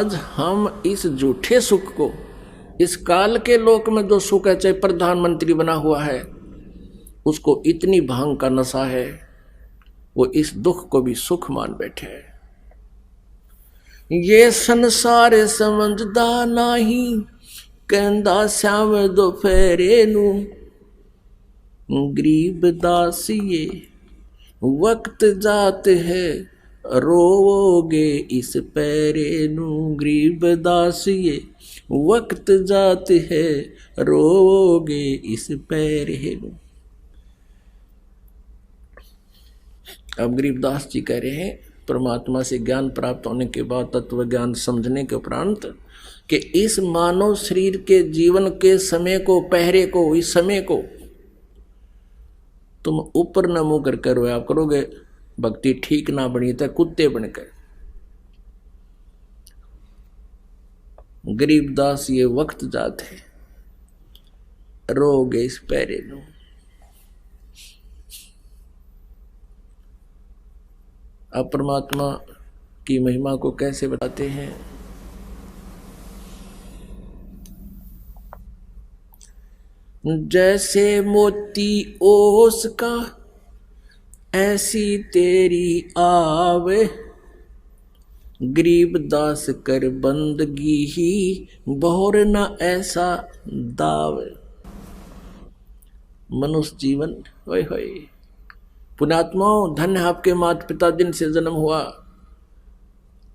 आज हम इस झूठे सुख को, इस काल के लोक में जो सुख है, चाहे प्रधानमंत्री बना हुआ है, उसको इतनी भांग का नशा है, वो इस दुख को भी सुख मान बैठे हैं। ये संसार समझदा नाही, कहंदा श्याम दोपहरे नू, गरीब दास ये वक्त जात है, रोवोगे इस पैरे नू। गरीब दास ये वक्त जात है, रोवोगे इस पैरे नू। अब गरीबदास जी कह रहे हैं परमात्मा से ज्ञान प्राप्त होने के बाद, तत्व ज्ञान समझने के उपरांत, कि इस मानव शरीर के जीवन के समय को, पहरे को, इस समय को तुम ऊपर न मुंह करके रोया करोगे, भक्ति ठीक ना बनी तो कुत्ते बनकर। गरीबदास ये वक्त जात है, रोगे इस पैरे नो। अब परमात्मा की महिमा को कैसे बताते हैं? जैसे मोती ओस का ऐसी तेरी आवे, गरीबदास कर बंदगी ही बहुर न ऐसा दावे। मनुष्य जीवन होय होय, पुण्यात्माओं, धन्य आपके माता पिता जिनसे जन्म हुआ।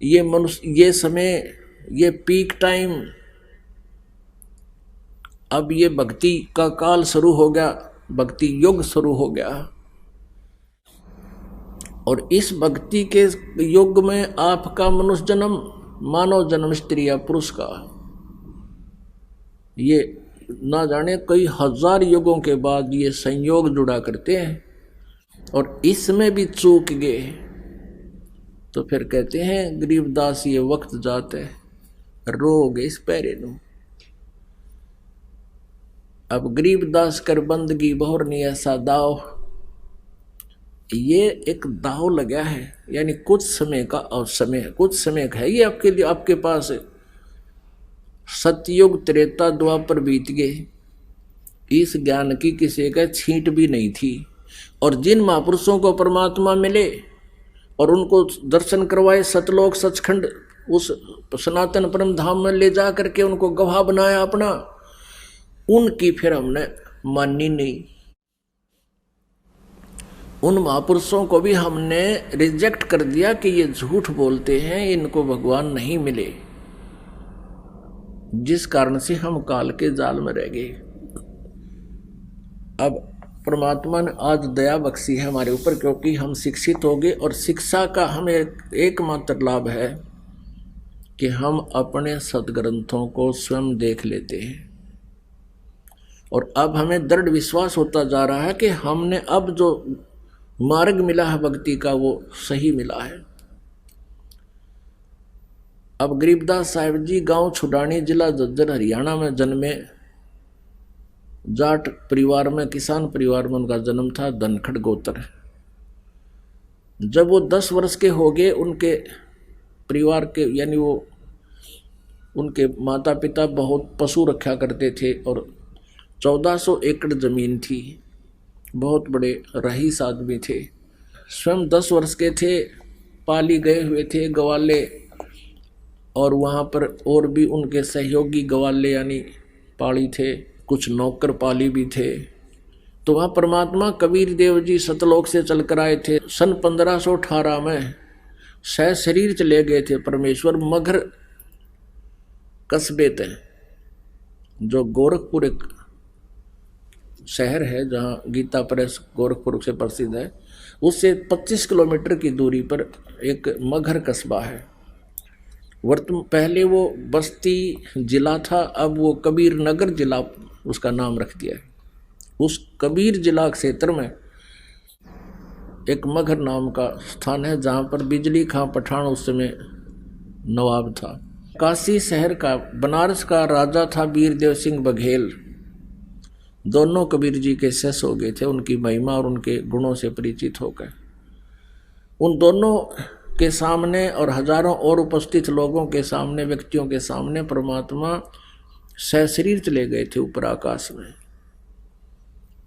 ये मनुष्य, ये समय, ये पीक टाइम, अब ये भक्ति का काल शुरू हो गया, भक्ति युग शुरू हो गया। और इस भक्ति के युग में आपका मनुष्य जन्म, मानव जन्म स्त्री या पुरुष का, ये ना जाने कई हजार युगों के बाद ये संयोग जुड़ा करते हैं, और इसमें भी चूक गए तो फिर कहते हैं गरीबदास ये वक्त जाते रोग इस पैरे नु। अब गरीबदास कर बंदगी बहुर नहीं ऐसा दाव, ये एक दाव लगा है, यानी कुछ समय का और समय, कुछ समय है ये आपके लिए, आपके पास सतयुग त्रेता द्वापर बीत गए, इस ज्ञान की किसी का छींट भी नहीं थी। और जिन महापुरुषों को परमात्मा मिले और उनको दर्शन करवाए, सतलोक सचखंड उस सनातन परम धाम में ले जा करके उनको गवाह बनाया अपना, उनकी फिर हमने मानी नहीं। उन महापुरुषों को भी हमने रिजेक्ट कर दिया कि ये झूठ बोलते हैं, इनको भगवान नहीं मिले, जिस कारण से हम काल के जाल में रह गए। अब परमात्मा ने आज दया बख्शी है हमारे ऊपर, क्योंकि हम शिक्षित हो गए, और शिक्षा का हमें एकमात्र लाभ है कि हम अपने सदग्रंथों को स्वयं देख लेते हैं, और अब हमें दृढ़ विश्वास होता जा रहा है कि हमने अब जो मार्ग मिला है भक्ति का वो सही मिला है। अब गरीबदास साहिब जी गांव छुडानी, जिला झज्जर, हरियाणा में जन्मे। जाट परिवार में, किसान परिवार में उनका जन्म था, धनखड़ गोत्र। जब वो 10 वर्ष के हो गए, उनके परिवार के, यानी वो उनके माता पिता बहुत पशु रखा करते थे, और 1400 एकड़ जमीन थी, बहुत बड़े रईस आदमी थे। स्वयं 10 वर्ष के थे, पाली गए हुए थे गवाले, और वहाँ पर और भी उनके सहयोगी गवाले यानी पाली थे, कुछ नौकर पाली भी थे। तो वहाँ परमात्मा कबीर देव जी सतलोक से चलकर आए थे। सन 1518 में सह शरीर चले गए थे परमेश्वर मगर कस्बे थे, जो गोरखपुर एक शहर है जहाँ गीता प्रेस गोरखपुर से प्रसिद्ध है, उससे 25 किलोमीटर की दूरी पर एक मगर कस्बा है। पहले वो बस्ती जिला था, अब वो कबीर नगर जिला उसका नाम रख दिया है। उस कबीर जिला क्षेत्र में एक मगर नाम का स्थान है, जहाँ पर बिजली खां पठान उस समय नवाब था। काशी शहर का, बनारस का राजा था वीरदेव सिंह बघेल। दोनों कबीर जी के शिष्य हो गए थे, उनकी महिमा और उनके गुणों से परिचित हो गए। उन दोनों के सामने और हजारों और उपस्थित लोगों के सामने, व्यक्तियों के सामने परमात्मा सशरीर चले गए थे ऊपर आकाश में।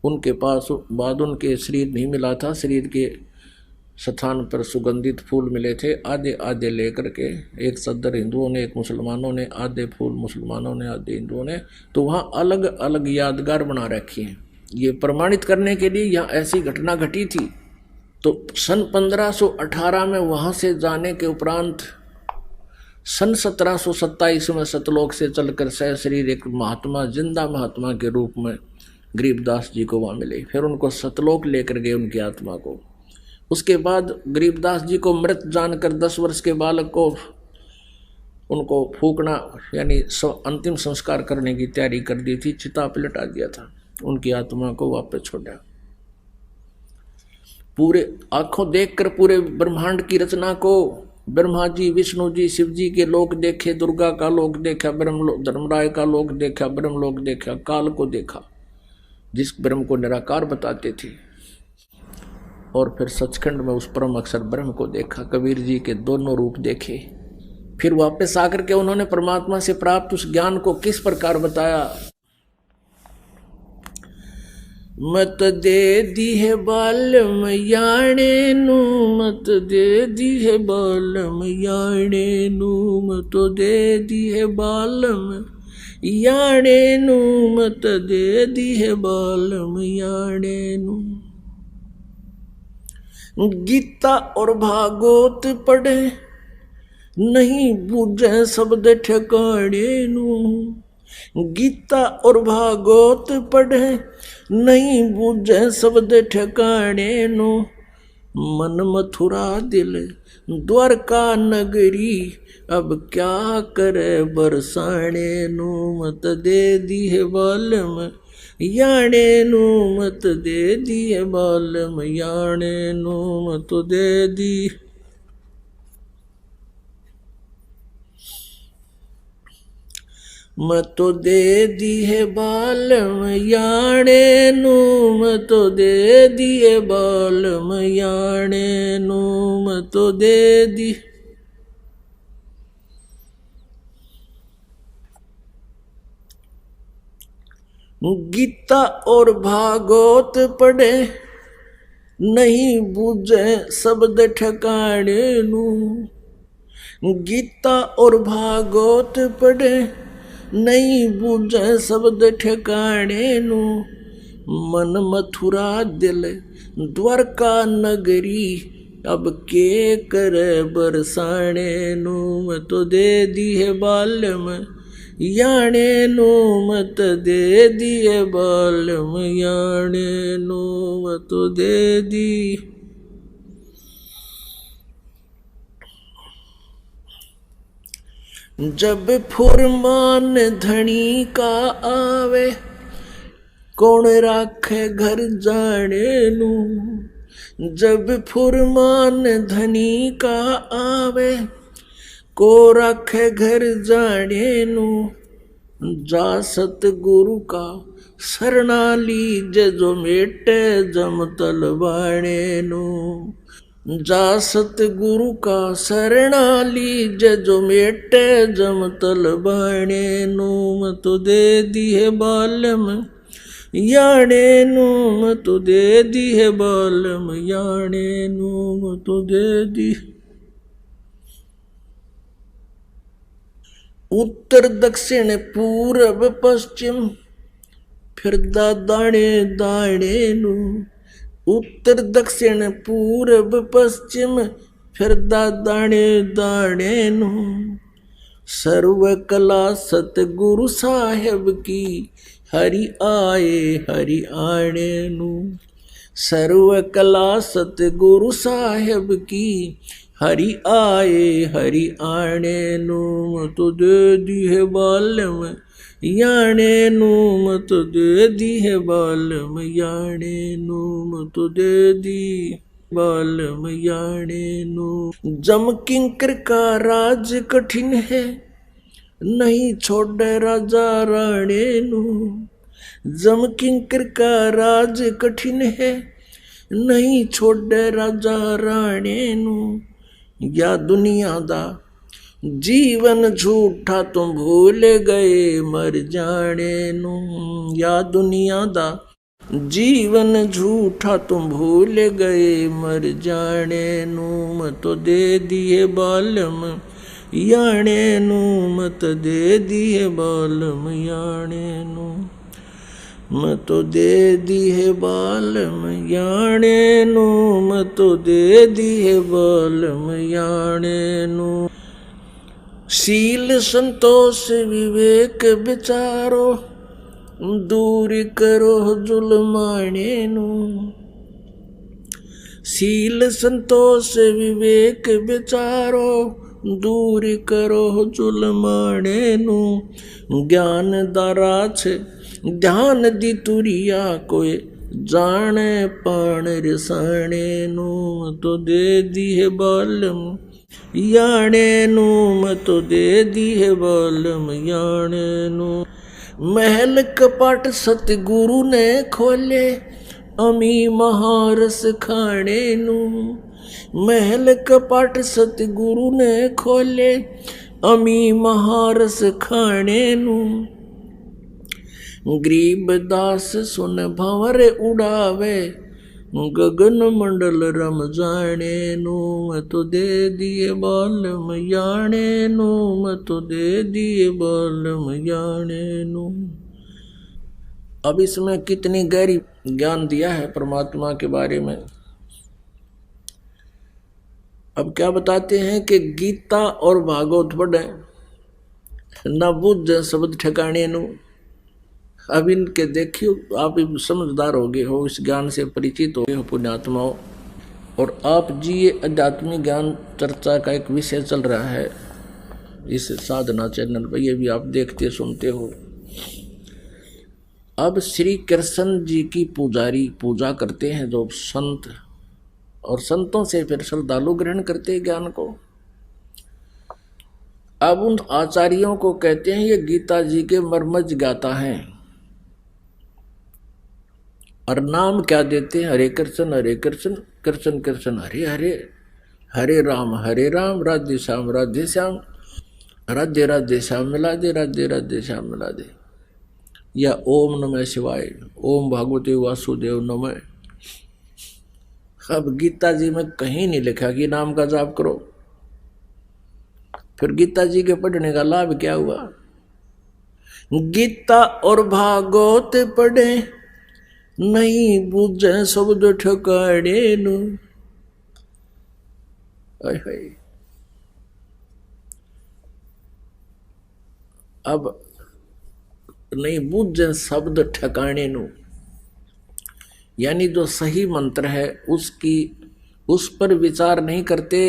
उनके पास बाद उनके शरीर नहीं मिला था, शरीर के स्थान पर सुगंधित फूल मिले थे, आधे आधे लेकर के, एक सदर हिंदुओं ने, एक मुसलमानों ने, आधे फूल मुसलमानों ने, आधे हिंदुओं ने। तो वहाँ अलग अलग यादगार बना रखी हैं, ये प्रमाणित करने के लिए यहाँ ऐसी घटना घटी थी। तो सन 1518 में वहाँ से जाने के उपरांत सन 1727 में सतलोक से चलकर सशरीर एक महात्मा, जिंदा महात्मा के रूप में गरीबदास जी को वहाँ मिले। फिर उनको सतलोक लेकर गए उनकी आत्मा को। उसके बाद गरीबदास जी को मृत जानकर 10 वर्ष के बालक को उनको फूकना यानी अंतिम संस्कार करने की तैयारी कर दी थी, चिता पे लटा दिया था, उनकी आत्मा को वापस छोड़ा। पूरे आंखों देखकर पूरे ब्रह्मांड की रचना को ब्रह्मा जी, विष्णु जी, शिव जी के लोक देखे, दुर्गा का लोक देखा, धर्मराय का लोक देखा, ब्रह्मलोक देखा, काल को देखा जिस ब्रह्म को निराकार बताते थे, और फिर सचखंड में उस परम अक्षर ब्रह्म को देखा। कबीर जी के दोनों रूप देखे। फिर वापस आकर के उन्होंने परमात्मा से प्राप्त उस ज्ञान को किस प्रकार बताया। मत दे दी है बालम याणे नू, मत दे दी है बालम याणे नू, मत दे दी है बालम याणे नू, मत दे दी है बालम याणे नू। गीता और भागवत पढ़े नहीं बूझे शब्द ठिकाने नू, गीता और भागवत पढ़े नहीं बूझे शब्द ठिकाने नू। मन मथुरा दिल द्वारका नगरी, अब क्या करे बरसाने नू, मत दे दी है बालम याणे नू, मत दे दी है बालम याणे नू, मत दे दी। मत दे दी है बालम याणे नू, मत दे दी है बालम याणे नू, मत दे दी। गीता और भागवत पढ़े नहीं बूझे शब्द ठिकाने नू, गीता और भागवत पढ़े नहीं बूझे शब्द ठिकाने नू। मन मथुरा दिल द्वारका नगरी, अब के करे बरसाने नू, मत दे दी है बालम याणे नू, मत दे दी है बालम याणे नू, मत दे दी। जब फुरमान धनी का आवे, कौन राखे घर जाने नू। जब फुरमान धनी का आवे, को राखे घर जाने नू। जा सतगुरु का शरणा लीजे, जो मेटे जम तलवाणे नू। जा सतगुरु का शरणा लीजे, जो मेटे जम तलवाणे नू। मत दे दी है बालम याणे नू, मत दे दी है बालम याणे नू, मत दे दी। उत्तर दक्षिण पूरब पश्चिम फिरदा दाणे दाणे नू। उत्तर दक्षिण पूरब पश्चिम फिरदा दाणे दाणे नू। सर्व कला सतगुरु साहेब की, हरि आए हरि आणे नू। सर्व कला सतगुरु साहेब की, हरि आए हरि आणे नू। मत दे दी है बालम याणे नू, मत दे दी है बालम याणे नू, मत दे दी बालम याणे नू। जम किंकर का राज कठिन है, नहीं छोड़े राजा राणे नू। जम किंकर का राज कठिन है, नहीं छोड़े राजा राणे नू। या दुनिया दा जीवन झूठा तुम भूल गए मर जाने नू। या दुनिया दा जीवन झूठा तुम भूल गए मर जाने नू। मत दे दिए बालम याने नू, मत दे दिए बालम याने नू। मत दे दिए बालम याने नू, मत दे दिए बालम याने नू। शील संतोष विवेक विचारो दूर करो जुल्माने नू। शील संतोष विवेक विचारो दूर करो जुल्माने नू। ज्ञान दाराछ ध्यान दी तुरिया कोई जाने पाण रसाने नू। तो दे दिए बालम याने नू, मत दे दिए बालम याने नू। महल कपट सतगुरु ने खोले अमी महारस खाने नू। महल कपट सतगुरु ने खोले अमी महारस खाने नू। गरीब दास सुन भंवर उड़ावे गगन मंडल रम जाने नू। मत दे दिए बालम याने नू, मत दे दिए बालम याने नू। अब इसमें कितनी गहरी ज्ञान दिया है परमात्मा के बारे में। अब क्या बताते हैं कि गीता और भागवत पढ़े न बुझ शब्द ठिकाने नू। अब इनके देखियो, आप समझदार हो गए हो, इस ज्ञान से परिचित हो गए हो पुण्यात्माओं। और आप जी ये आध्यात्मिक ज्ञान चर्चा का एक विषय चल रहा है इस साधना चैनल पर, ये भी आप देखते सुनते हो। अब श्री कृष्ण जी की पुजारी पूजा करते हैं जो संत, और संतों से फिर श्रद्धालु ग्रहण करते हैं ज्ञान को। अब उन आचार्यों को कहते हैं ये गीता जी के मर्मज्ञ गाता हैं, और नाम क्या देते हैं? हरे कृष्ण कृष्ण कृष्ण हरे हरे, हरे राम राधे श्याम राधे राधे श्याम मिला दे, राधे राधे श्याम मिला दे। या ओम नमः शिवाय, ओम भगवते वासुदेव नमः। अब गीता जी में कहीं नहीं लिखा कि नाम का जाप करो। फिर गीता जी के पढ़ने का लाभ क्या हुआ? गीता और भागवत पढ़े नहीं बुझे शब्द ठकाने नु। अब नहीं बुझे शब्द ठकाने नु, यानी जो सही मंत्र है उस पर विचार नहीं करते,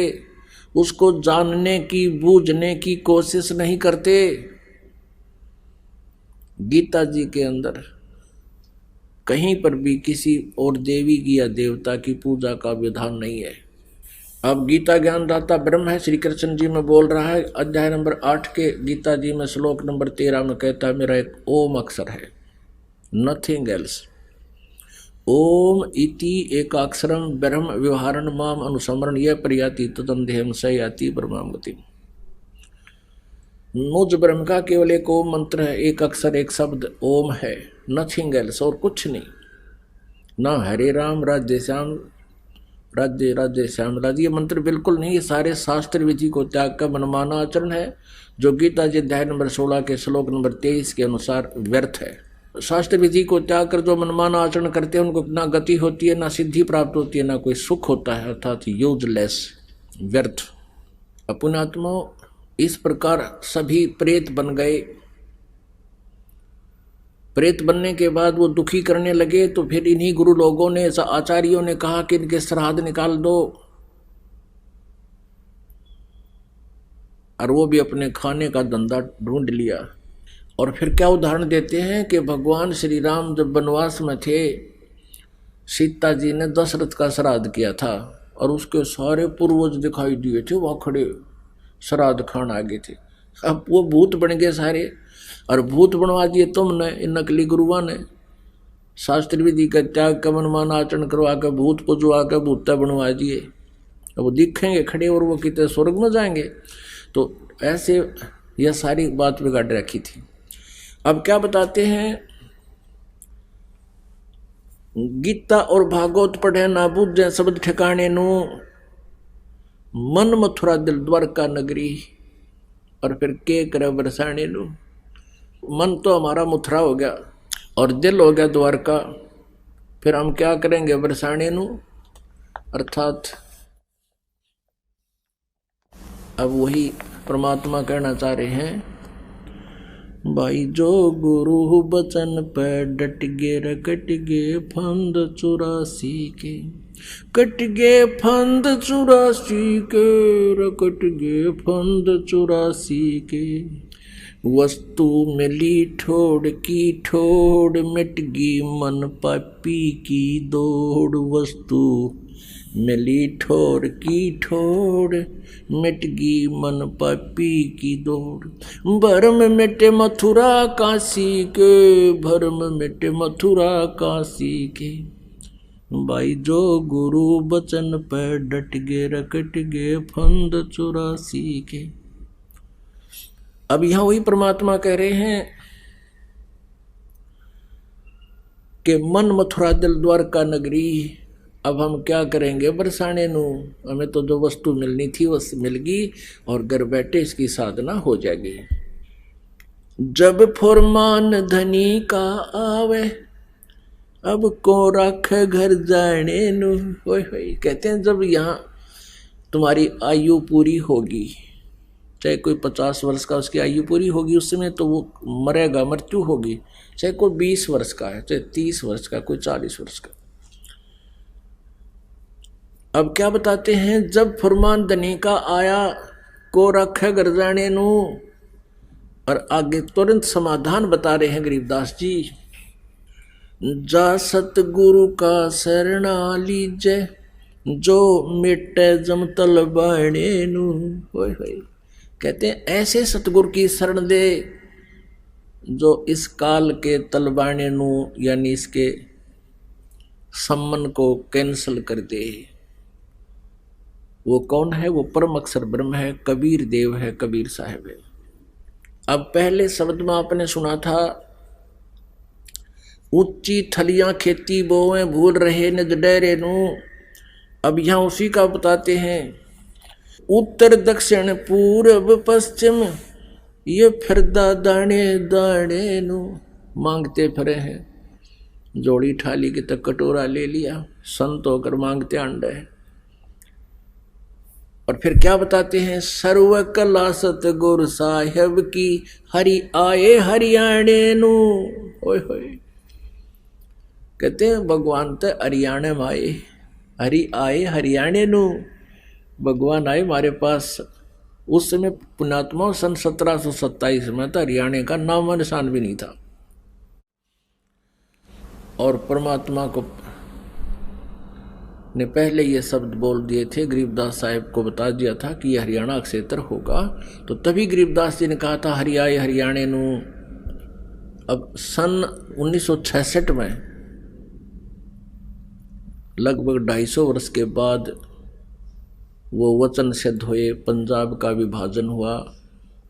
उसको जानने की बूझने की कोशिश नहीं करते। गीता जी के अंदर कहीं पर भी किसी और देवी की या देवता की पूजा का विधान नहीं है। अब गीता ज्ञानदाता ब्रह्म है, श्री कृष्ण जी में बोल रहा है। अध्याय नंबर 8 के गीता जी में श्लोक नंबर 13 में कहता है मेरा एक ओम अक्षर है, नथिंग एल्स। ओम इति एकाक्षरम ब्रह्म व्यवहारण माम अनुसमरण यह प्रयाति तदम देहम स याति ब्रह्माम गति। मुझ ब्रह्म का केवल एक ओम मंत्र है, एक अक्षर एक शब्द ओम है, नथिंग एल्स, और कुछ नहीं। ना हरे राम राधे श्याम राधे राधे श्याम राधे, ये मंत्र बिल्कुल नहीं। ये सारे शास्त्र विधि को त्याग का मनमाना आचरण है, जो गीता जी अध्याय नंबर 16 के श्लोक नंबर 23 के अनुसार व्यर्थ है। शास्त्र विधि को त्याग कर जो मनमाना आचरण करते हैं उनको ना गति होती है, ना सिद्धि प्राप्त होती है, ना कोई सुख होता है, अर्थात यूजलेस, व्यर्थ। पुण्यात्मा इस प्रकार सभी प्रेत बन गए। प्रेत बनने के बाद वो दुखी करने लगे, तो फिर इन्हीं गुरु लोगों ने, आचार्यों ने कहा कि इनके श्राद्ध निकाल दो, और वो भी अपने खाने का धंधा ढूंढ लिया। और फिर क्या उदाहरण देते हैं कि भगवान श्री राम जब वनवास में थे, सीता जी ने दशरथ का श्राद्ध किया था, और उसके सारे पूर्वज दिखाई दिए थे, वहाँ खड़े श्राद्ध खान आगे थे। अब वो भूत बन गए सारे, और भूत बनवा दिए तुमने, इन नकली गुरुआ ने। शास्त्र विधि का त्याग का मनमाना आचरण करवा कर भूत पुजवा कर भूता बनवा दिए, वो दिखेंगे खड़े और वो कितने स्वर्ग में जाएंगे। तो ऐसे यह सारी बात बिगाड़ रखी थी। अब क्या बताते हैं, गीता और भागवत पढ़े ना बूझे शब्द ठिकाने नु, मन मथुरा दिल द्वारका नगरी, और फिर के करे बरसाने नु। मन तो हमारा मथुरा हो गया और दिल हो गया द्वारका, फिर हम क्या करेंगे बरसाने नु। अर्थात अब वही परमात्मा कहना चाह रहे हैं, भाई जो गुरु बचन पे डट गे कट गे फंद 84 के, कट गे फंद 84 के, कट गे फंद 84 के। वस्तु मिली ठोड़ की ठोड़, मिट गई मन पापी की दौड़। वस्तु मिली ठोर की ठोर, मिट गई मन पापी की दौड़। भरम मिटे मथुरा काशी के, भरम मिटे मथुरा काशी के। भाई जो गुरु बचन पे डट गे रकट गे फंद 84 के। अब यहां वही परमात्मा कह रहे हैं कि मन मथुरा दिल द्वारका नगरी। अब हम क्या करेंगे बरसाने नु, हमें तो जो वस्तु मिलनी थी वो मिल गई और घर बैठे इसकी साधना हो जाएगी। जब फुरमान धनी का आवे, अब को रख घर जाने नु। होय होय, कहते हैं जब यहाँ तुम्हारी आयु पूरी होगी, चाहे कोई 50 वर्ष का उसकी आयु पूरी होगी उस समय तो वो मरेगा, मृत्यु होगी। चाहे कोई 20 वर्ष का है, चाहे 30 वर्ष का, कोई 40 वर्ष का। अब क्या बताते हैं, जब फुरमान धनी का आया, को रखे घर जाने नु। और आगे तुरंत समाधान बता रहे हैं गरीबदास जी, जा सतगुरु का शरणा लीजे, जो मिटे जम तल बाणे नु। होय होय, कहते हैं ऐसे सतगुरु की शरण दे जो इस काल के तलबाने नु, यानी इसके सम्मन को कैंसल कर दे। वो कौन है? वो परम अक्षर ब्रह्म है, कबीर देव है, कबीर साहब है। अब पहले शब्द में आपने सुना था, ऊंची थलियां खेती बोए भूल रहे निज डेरे नु। अब यहां उसी का बताते हैं, उत्तर दक्षिण पूर्व पश्चिम, ये फिरदा दाने दाने नु। मांगते फिरे हैं, जोड़ी थाली की तक कटोरा ले लिया, संत होकर मांगते अंडे। और फिर क्या बताते हैं, सर्व कला सतगुरु साहेब की, हरि आए हरियाणे नु। ओए होए, कहते हैं भगवान तो हरियाणा में आए, हरि आए हरियाणे नु। भगवान आए हमारे पास। उस समय पुण्यात्मा सन 1727 में तो हरियाणा का नाम निशान भी नहीं था। और परमात्मा को ने पहले ये शब्द बोल दिए थे, गरीबदास साहिब को बता दिया था कि यह हरियाणा क्षेत्र होगा। तो तभी गरीबदास जी ने कहा था हरि आए हरियाणे नु। अब सन 1966 में लगभग 250 वर्ष के बाद वो वचन सिद्ध हुए, पंजाब का विभाजन हुआ,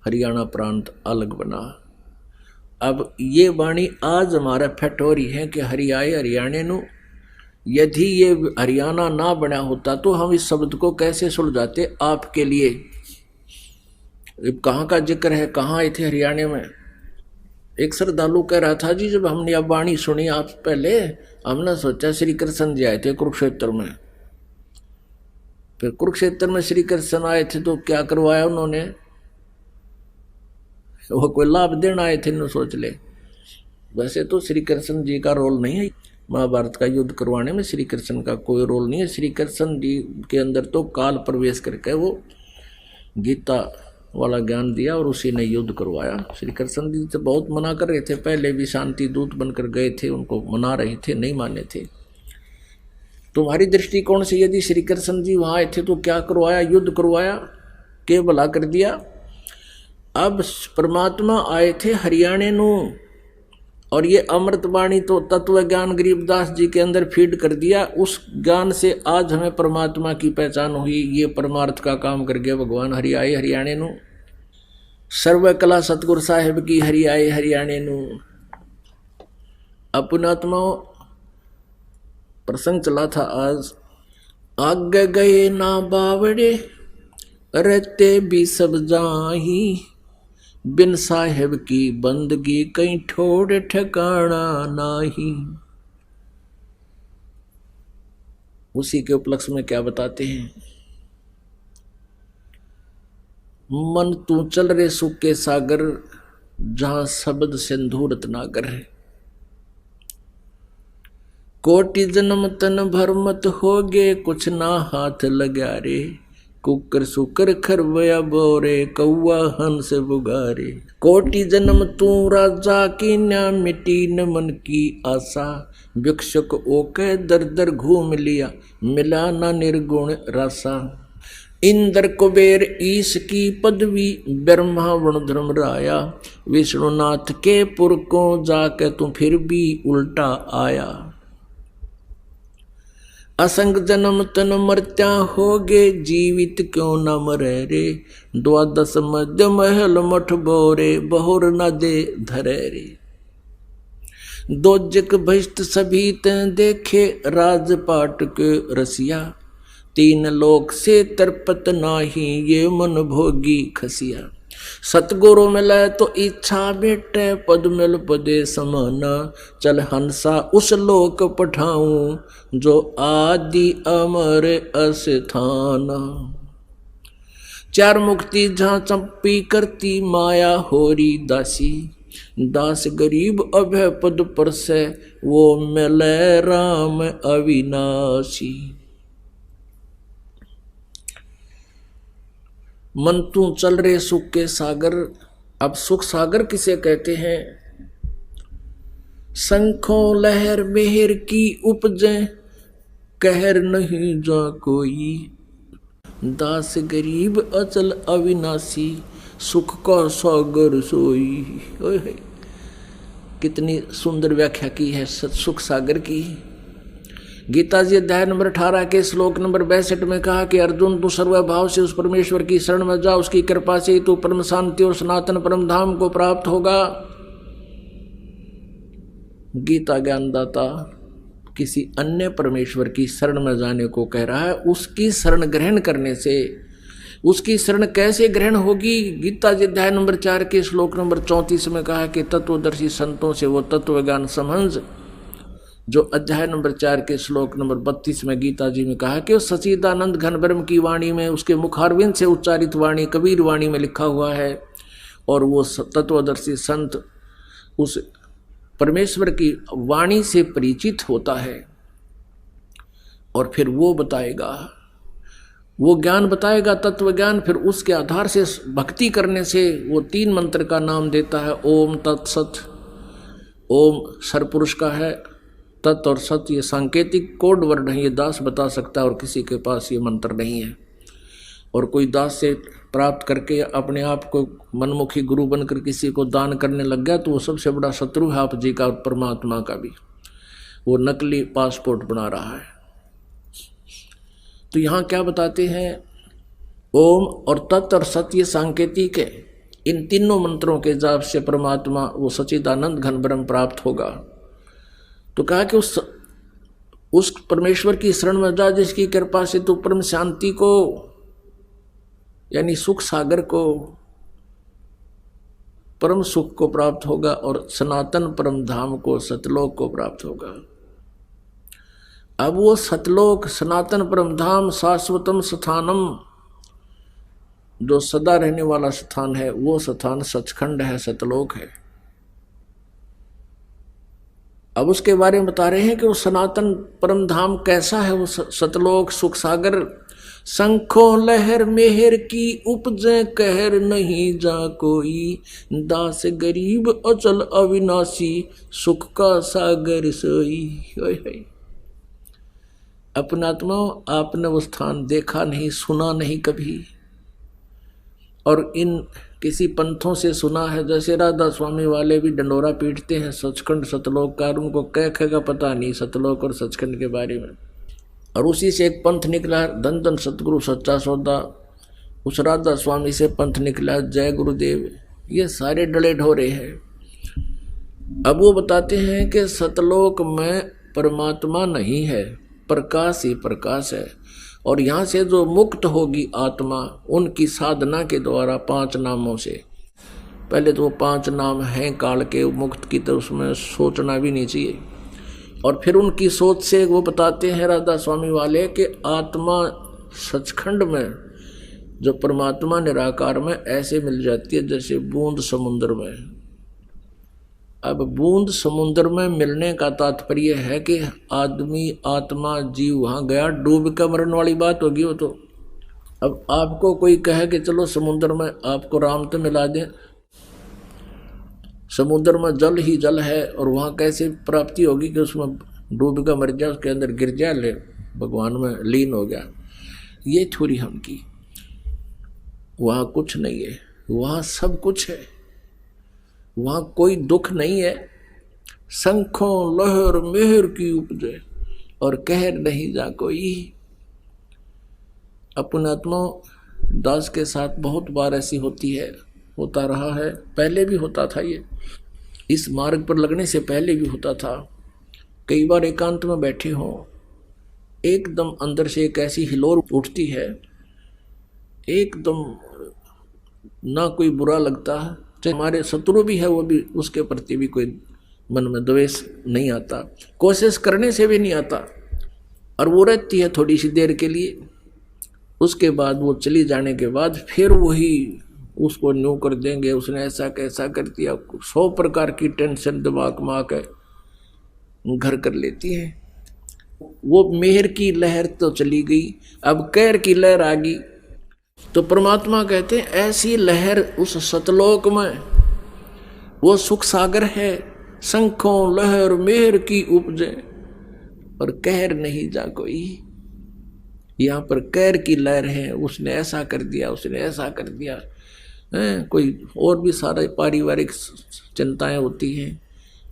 हरियाणा प्रांत अलग बना। अब ये वाणी आज हमारा फिट हो रही है कि हरि आए हरियाणे नु। यदि ये हरियाणा ना बना होता तो हम इस शब्द को कैसे सुलझाते आपके लिए। कहाँ का जिक्र है, कहाँ आए थे हरियाणा में। एक श्रद्धालु कह रहा था, जी जब हमने अब वाणी सुनी आप पहले, हमने सोचा श्री कृष्ण जी आए थे कुरुक्षेत्र में। फिर कुरुक्षेत्र में श्री कृष्ण आए थे तो क्या करवाया उन्होंने, वो कोई लाभ देना आए थे, सोच ले। वैसे तो श्री कृष्ण जी का रोल नहीं है महाभारत का युद्ध करवाने में, श्री कृष्ण का कोई रोल नहीं है। श्री कृष्ण जी के अंदर तो काल प्रवेश करके वो गीता वाला ज्ञान दिया और उसी ने युद्ध करवाया। श्री कृष्ण जी तो बहुत मना कर रहे थे, पहले भी शांति दूत बनकर गए थे, उनको मना रहे थे, नहीं माने थे। तुम्हारी दृष्टिकोण से यदि श्री कृष्ण जी वहाँ आए थे तो क्या करवाया, युद्ध करवाया, के भला कर दिया। अब परमात्मा आए थे हरियाणे नु। और ये अमृत वाणी तो तत्व ज्ञान गरीबदास जी के अंदर फीड कर दिया। उस ज्ञान से आज हमें परमात्मा की पहचान हुई। ये परमार्थ का काम कर गया भगवान। हरि आए हरियाणे नू, सर्व कला सतगुरु साहिब की हरि आए हरियाणे नू। अपनात्मा प्रसंग चला था आज। आगे गए ना बावड़े रहते भी सब जाही, बिन साहेब की बंदगी कहीं ठोड़ ठिकाना नाही। उसी के उपलक्ष्य में क्या बताते हैं, मन तू चल रे सुख के सागर, जहां शब्द सिंधु रत्नागर है। कोटि जन्म तन भर मत होगे, कुछ ना हाथ लगा रे। कुकर सुकर खरवया बोरे, कौआ हंस बुगारे। कोटि जन्म तू राजा की न्या, मिटी न मन की आशा। भिक्षुक ओके दर दर घूम लिया, मिला ना निर्गुण रासा। इंद्र कुबेर ईश की पदवी, ब्रह्मा वर्ण धर्म राया। विष्णुनाथ के पुर को जाके तू फिर भी उल्टा आया। असंग जन्म तन मर्त्या होगे, जीवित क्यों न मरे रे। द्वादश मध्य महल मठ बोरे, बहुर न दे धरे रे। दोजक भ्रष्ट सभी तैं देखे, राजपाट के रसिया। तीन लोक से तरपत नाही, ये मन भोगी खसिया। सतगुरु मिले तो इच्छा बेटे, पद मिल पदे समाना। चल हंसा उस लोक पठाऊं, जो आदि अमर अस्थाना। चार मुक्ति जहाँ चंपी करती, माया होरी दासी। दास गरीब अभय पद पर से, वो मिले राम अविनाशी। मन तू चल रे सुख के सागर। अब सुख सागर किसे कहते हैं, शंखों लहर मेहर की उपजे, कहर नहीं जा कोई। दास गरीब अचल अविनाशी, सुख का सागर सोई। ओए कितनी सुंदर व्याख्या की है सुख सागर की। गीता जी अध्याय नंबर 18 के श्लोक नंबर 62 में कहा कि अर्जुन तू सर्वभाव से उस परमेश्वर की शरण में जा, उसकी कृपा से तू परम शांति और सनातन परम धाम को प्राप्त होगा। गीता ज्ञानदाता किसी अन्य परमेश्वर की शरण में जाने को कह रहा है। उसकी शरण ग्रहण करने से, उसकी शरण कैसे ग्रहण होगी, गीता जी अध्याय नंबर 4 के श्लोक नंबर 34 में कहा कि तत्वदर्शी संतों से वो तत्व ज्ञान समझ, जो अध्याय नंबर 4 के श्लोक नंबर 32 में गीता जी में कहा कि उस सच्चिदानंद घन ब्रह्म की वाणी में, उसके मुखारविंद से उच्चारित वाणी कबीर वाणी में लिखा हुआ है। और वो तत्वदर्शी संत उस परमेश्वर की वाणी से परिचित होता है और फिर वो बताएगा, वो ज्ञान बताएगा तत्व ज्ञान। फिर उसके आधार से भक्ति करने से वो 3 मंत्र का नाम देता है, ओम तत्सत। ओम सरपुरुष का है, तत् और सत ये सांकेतिक कोड वर्ड है, ये दास बता सकता है और किसी के पास ये मंत्र नहीं है। और कोई दास से प्राप्त करके अपने आप को मनमुखी गुरु बनकर किसी को दान करने लग गया तो वो सबसे बड़ा शत्रु है आप जी का और परमात्मा का भी। वो नकली पासपोर्ट बना रहा है। तो यहाँ क्या बताते हैं, ओम और तत् और सत ये सांकेतिक है। इन तीनों मंत्रों के जाप से परमात्मा वो सच्चिदानंद घन ब्रह्म प्राप्त होगा। तो कहा कि उस परमेश्वर की शरण में जा, जिसकी कृपा से तू परम शांति को यानी सुख सागर को, परम सुख को प्राप्त होगा और सनातन परम धाम को, सतलोक को प्राप्त होगा। अब वो सतलोक, सनातन परम धाम, शाश्वतम स्थानम, जो सदा रहने वाला स्थान है, वो स्थान सचखंड है, सतलोक है। अब उसके बारे में बता रहे हैं कि वो सनातन परम धाम कैसा है, वो सतलोक सुख सागर। शंखों लहर मेहर की उपजे, कहर नहीं जा कोई। दास गरीब अचल अविनाशी, सुख का सागर सोई। अपनात्मा आपने वो स्थान देखा नहीं, सुना नहीं कभी, और इन किसी पंथों से सुना है, जैसे राधा स्वामी वाले भी डंडोरा पीटते हैं सचखंड सतलोक का, उनको कह का पता नहीं सतलोक और सचखंड के बारे में। और उसी से एक पंथ निकला धन धन सतगुरु सच्चा सौदा, उस राधा स्वामी से पंथ निकला जय गुरुदेव। ये सारे डले ढोरे हैं। अब वो बताते हैं कि सतलोक में परमात्मा नहीं है, प्रकाश ही प्रकाश है। और यहाँ से जो मुक्त होगी आत्मा, उनकी साधना के द्वारा 5 नामों से, पहले तो वो 5 नाम हैं काल के मुक्त की, तो उसमें सोचना भी नहीं चाहिए। और फिर उनकी सोच से वो बताते हैं राधा स्वामी वाले कि आत्मा सचखंड में जो परमात्मा निराकार में ऐसे मिल जाती है जैसे बूंद समुद्र में। अब बूंद समुद्र में मिलने का तात्पर्य है कि आदमी आत्मा जीव वहाँ गया, डूब कर मरने वाली बात होगी वो तो। अब आपको कोई कहे कि चलो समुद्र में आपको राम तो मिला दें, समुद्र में जल ही जल है और वहाँ कैसे प्राप्ति होगी कि उसमें डूब कर मर जाए, उसके अंदर गिर जाए, ले भगवान में लीन हो गया। ये थोड़ी हम की, वहाँ कुछ नहीं है, वहाँ सब कुछ है, वहाँ कोई दुख नहीं है। शंखों लहर मेहर की उपजे और कहर नहीं जा कोई। अपनात्मा दास के साथ बहुत बार ऐसी होती है, होता रहा है, पहले भी होता था। ये इस मार्ग पर लगने से पहले भी होता था। कई बार एकांत में बैठे हों, एकदम अंदर से एक ऐसी हिलोर उठती है, एकदम ना कोई बुरा लगता है, चाहे हमारे शत्रु भी है वो भी, उसके प्रति भी कोई मन में द्वेष नहीं आता, कोशिश करने से भी नहीं आता। और वो रहती है थोड़ी सी देर के लिए, उसके बाद वो चली जाने के बाद फिर वही उसको न्यू कर देंगे, उसने ऐसा कैसा कर दिया, 100 प्रकार की टेंशन दिमाग में आकर घर कर लेती है। वो मेहर की लहर तो चली गई, अब कहर की लहर आ गई। तो परमात्मा कहते हैं ऐसी लहर उस सतलोक में, वो सुख सागर है, शंखों लहर मेहर की उपजे और कहर नहीं जा कोई। यहाँ पर कहर की लहर है, उसने ऐसा कर दिया, उसने ऐसा कर दिया है। कोई और भी सारा पारिवारिक चिंताएं होती हैं,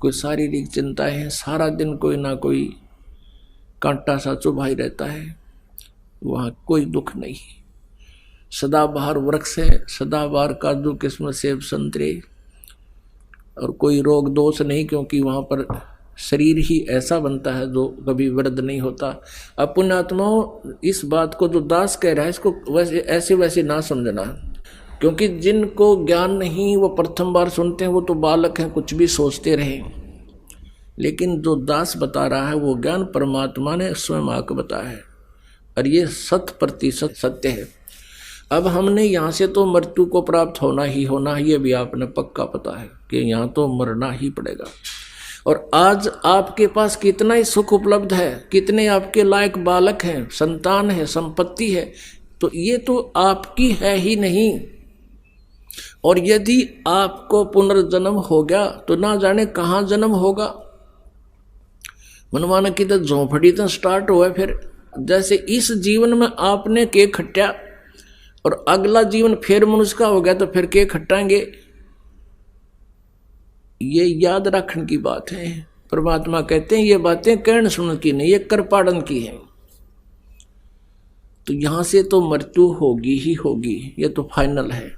कोई शारीरिक चिंताएं हैं, सारा दिन कोई ना कोई कांटा सा चुभाई रहता है, वहाँ कोई दुख नहीं। सदाबहार वृक्ष है, सदाबहार काजू किस्मत सेब संतरे, और कोई रोग दोष नहीं, क्योंकि वहाँ पर शरीर ही ऐसा बनता है जो कभी वृद्ध नहीं होता। अब पुण्यात्माओं, इस बात को जो दास कह रहा है इसको वैसे ऐसे वैसे ना समझना, क्योंकि जिनको ज्ञान नहीं वो प्रथम बार सुनते हैं, वो तो बालक हैं, कुछ भी सोचते रहे। लेकिन जो दास बता रहा है वो ज्ञान परमात्मा ने स्वयं आकर बताया है, और ये 100% सत्य है। अब हमने यहाँ से तो मृत्यु को प्राप्त होना ही होना, ये भी आपने पक्का पता है कि यहाँ तो मरना ही पड़ेगा। और आज आपके पास कितना ही सुख उपलब्ध है, कितने आपके लायक बालक हैं, संतान है, संपत्ति है, तो ये तो आपकी है ही नहीं। और यदि आपको पुनर्जन्म हो गया तो ना जाने कहाँ जन्म होगा। मनमाना की तो झोंपड़ी तो स्टार्ट हुआ, फिर जैसे इस जीवन में आपने केक खट्टा और अगला जीवन फिर मनुष्य का हो गया तो फिर केक खट्टाएंगे। ये याद रखने की बात है। परमात्मा कहते हैं ये बातें कहने सुनने की नहीं, ये कर पाड़न की है। तो यहां से तो मृत्यु होगी ही होगी, ये तो फाइनल है।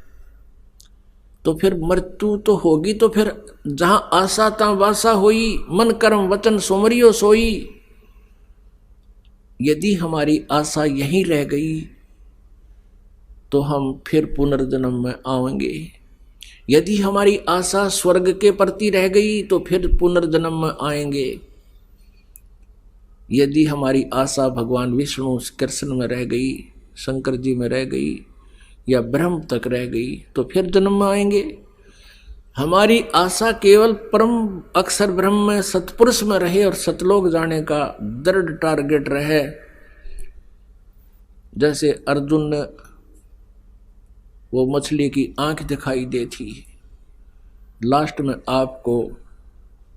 तो फिर मृत्यु तो होगी, तो फिर जहां आशा ता वासा होई, मन कर्म वचन सुमरियो सोई। यदि हमारी आशा यहीं रह गई तो हम फिर पुनर्जन्म में आएंगे। यदि हमारी आशा स्वर्ग के प्रति रह गई तो फिर पुनर्जन्म में आएंगे। यदि हमारी आशा भगवान विष्णु कृष्ण में रह गई, शंकर जी में रह गई, या ब्रह्म तक रह गई तो फिर जन्म में आएंगे। हमारी आशा केवल परम अक्षर ब्रह्म में सतपुरुष में रहे और सतलोक जाने का दृढ़ टारगेट रहे। जैसे अर्जुन ने वो मछली की आंख दिखाई दी थी, लास्ट में आपको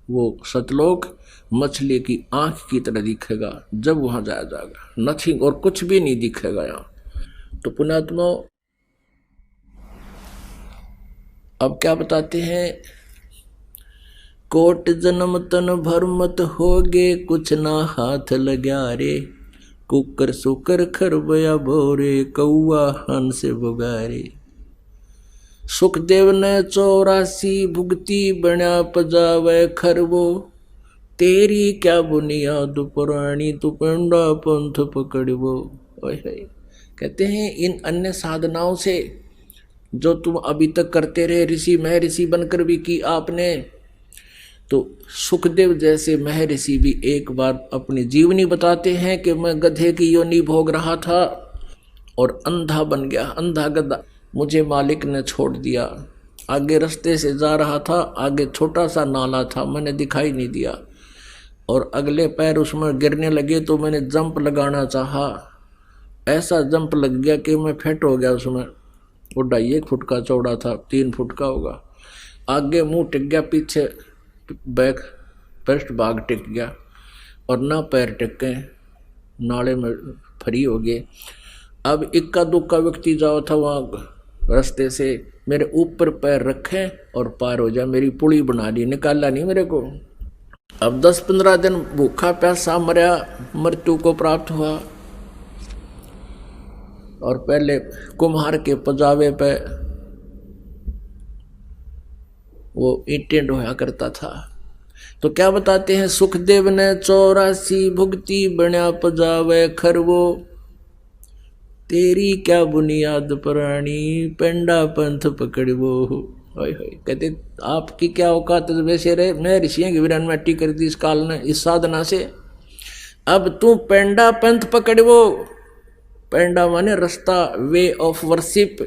वो सतलोक मछली की आंख की तरह दिखेगा जब वहां जाया जाएगा। नथिंग, और कुछ भी नहीं दिखेगा यहाँ। तो पुण्यात्मा, अब क्या बताते हैं, कोट जन्म तन भर मत होगे, कुछ ना हाथ लग्या रे, कुकर सुकर खरबया भोरे, कौआ हंस बुगारे। सुखदेव ने 84 भुगती, बना पजावे खरबो, तेरी क्या बुनियाद पुरानी, तू पेंडा पंथ पकड़बो। कहते हैं इन अन्य साधनाओं से जो तुम अभी तक करते रहे, ऋषि महर्षि बनकर भी की आपने, तो सुखदेव जैसे महर्षि भी एक बार अपनी जीवनी बताते हैं कि मैं गधे की योनि भोग रहा था और अंधा बन गया, अंधा गधा, मुझे मालिक ने छोड़ दिया। आगे रास्ते से जा रहा था, आगे छोटा सा नाला था, मैंने दिखाई नहीं दिया और अगले पैर उसमें गिरने लगे तो मैंने जंप लगाना चाहा, ऐसा जंप लग गया कि मैं फिट हो गया उसमें। वो 2.5 फुट का चौड़ा था, 3 फुट का होगा। आगे मुंह टिक गया, पीछे बैक पृष्ठ भाग टिक गया और ना पैर टिके, नाले में फरी हो गए। अब इक्का दुक्का व्यक्ति जाओ था वहाँ रास्ते से, मेरे ऊपर पैर रखे और पार हो जा, मेरी पुली बना दी, निकाला नहीं मेरे को। अब 10-15 दिन भूखा प्यासा मरा, मृत्यु को प्राप्त हुआ। और पहले कुम्हार के पजावे पे वो ईंटें ढोया करता था। तो क्या बताते हैं, सुखदेव ने 84 भुगती, बना पजावे खरबो, तेरी क्या बुनियाद पुरानी, पेंडा पंथ पकड़बो। कहते आपकी क्या औकात वैसे रहे, मैं ऋषियों की वीरान मिट्टी कर दी इस काल ने, इस साधना से। अब तू पेंडा पंथ पकड़बो, पेंडा माने रास्ता, वे ऑफ वर्शिप,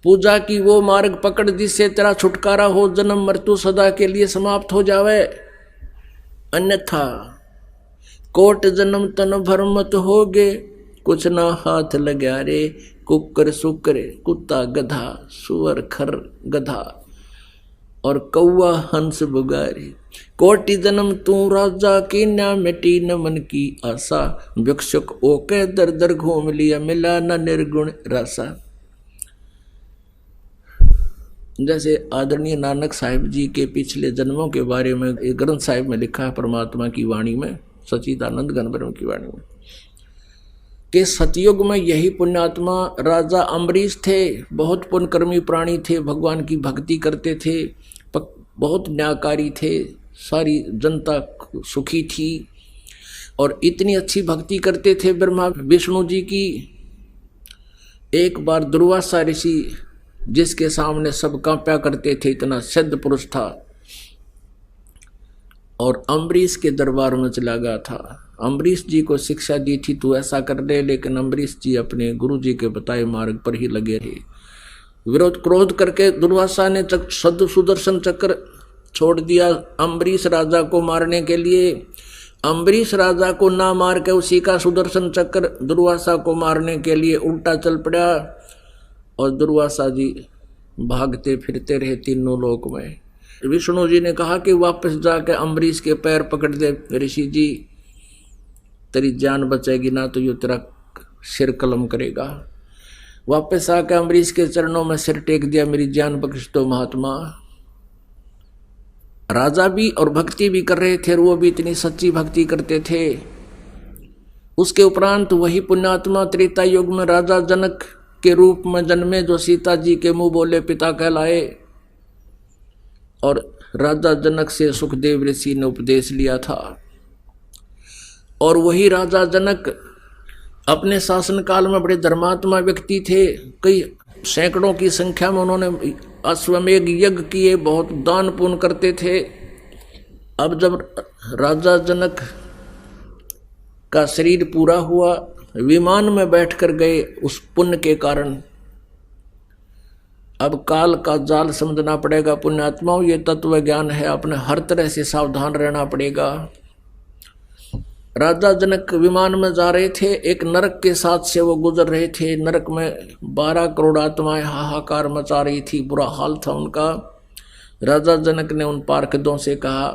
पूजा की वो मार्ग पकड़ जिससे तेरा छुटकारा हो, जन्म मृत्यु सदा के लिए समाप्त हो जावे। अन्यथा कोट जन्म तन भर मत होगे, कुछ ना हाथ लग्या रे, कुकर सुकर, कुत्ता गधा, सुअर खर गधा और कौआ हंस बुगारे। कोटि जन्म तू राजा की, ना मिटी न मन की आशा, भिक्षुक ओके दर दर घूम लिया, मिला न निर्गुण रासा। जैसे आदरणीय नानक साहिब जी के पिछले जन्मों के बारे में एक ग्रंथ साहिब में लिखा है, परमात्मा की वाणी में, सच्चिदानंद घन ब्रह्म की वाणी में, कि सतयुग में यही पुण्यात्मा राजा अम्बरीश थे। बहुत पुण्यकर्मी प्राणी थे, भगवान की भक्ति करते थे, बहुत न्यायकारी थे, सारी जनता सुखी थी और इतनी अच्छी भक्ति करते थे ब्रह्मा विष्णु जी की। एक बार दुर्वासा ऋषि, जिसके सामने सब कांप्या करते थे, इतना सिद्ध पुरुष था, और अम्बरीश के दरबार में चला गया था। अम्बरीश जी को शिक्षा दी थी तू ऐसा कर ले, लेकिन अम्बरीश जी अपने गुरु जी के बताए मार्ग पर ही लगे रहे। विरोध क्रोध करके दुर्वासा ने सुदर्शन चक्र छोड़ दिया अम्बरीश राजा को मारने के लिए। अम्बरीश राजा को ना मार के उसी का सुदर्शन चक्र दुर्वासा को मारने के लिए उल्टा चल पड़ा और दुर्वासा जी भागते फिरते रहे तीनों लोक में। विष्णु जी ने कहा कि वापस जाके अम्बरीश के पैर पकड़ दे ऋषि जी, तेरी जान बचेगी ना तो ये तेरा सिर कलम करेगा। वापस आके अम्बरीश के चरणों में सिर टेक दिया, मेरी जान बख्श दो महात्मा। राजा भी और भक्ति भी कर रहे थे, और वो भी इतनी सच्ची भक्ति करते थे। उसके उपरांत वही पुण्यात्मा त्रेता युग में राजा जनक के रूप में जन्मे, जो सीता जी के मुंह बोले पिता कहलाए, और राजा जनक से सुखदेव ऋषि ने उपदेश लिया था। और वही राजा जनक अपने शासनकाल में बड़े धर्मात्मा व्यक्ति थे, कई सैकड़ों की संख्या में उन्होंने अश्वमेध यज्ञ किए, बहुत दान पुण्य करते थे। अब जब राजा जनक का शरीर पूरा हुआ, विमान में बैठकर गए उस पुण्य के कारण। अब काल का जाल समझना पड़ेगा पुण्यात्माओं, ये तत्व ज्ञान है, अपने हर तरह से सावधान रहना पड़ेगा। राजा जनक विमान में जा रहे थे, एक नरक के साथ से वो गुजर रहे थे। नरक में 12 करोड़ आत्माएं हाहाकार मचा रही थी, बुरा हाल था उनका। राजा जनक ने उन पार्षदों से कहा,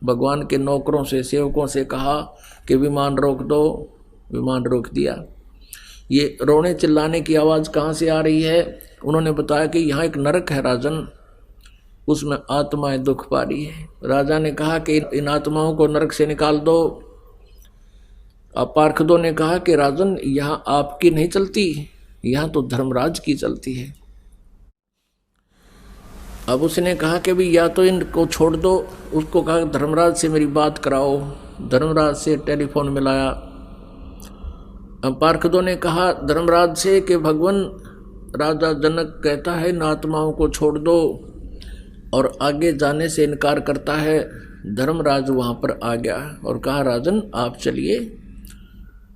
भगवान के नौकरों से, सेवकों से कहा कि विमान रोक दो। विमान रोक दिया। ये रोने चिल्लाने की आवाज़ कहाँ से आ रही है? उन्होंने बताया कि यहाँ एक नरक है राजन, उसमें आत्माएं दुख पा रही है। राजा ने कहा कि इन आत्माओं को नरक से निकाल दो। अब पार्षदों ने कहा कि राजन, यहाँ आपकी नहीं चलती, यहाँ तो धर्मराज की चलती है। अब उसने कहा कि भी या तो इनको छोड़ दो। उसको कहा धर्मराज से मेरी बात कराओ। धर्मराज से टेलीफोन मिलाया। अब पार्षदों ने कहा धर्मराज से कि भगवान राजा जनक कहता है इन आत्माओं को छोड़ दो और आगे जाने से इनकार करता है। धर्मराज वहाँ पर आ गया और कहा राजन आप चलिए,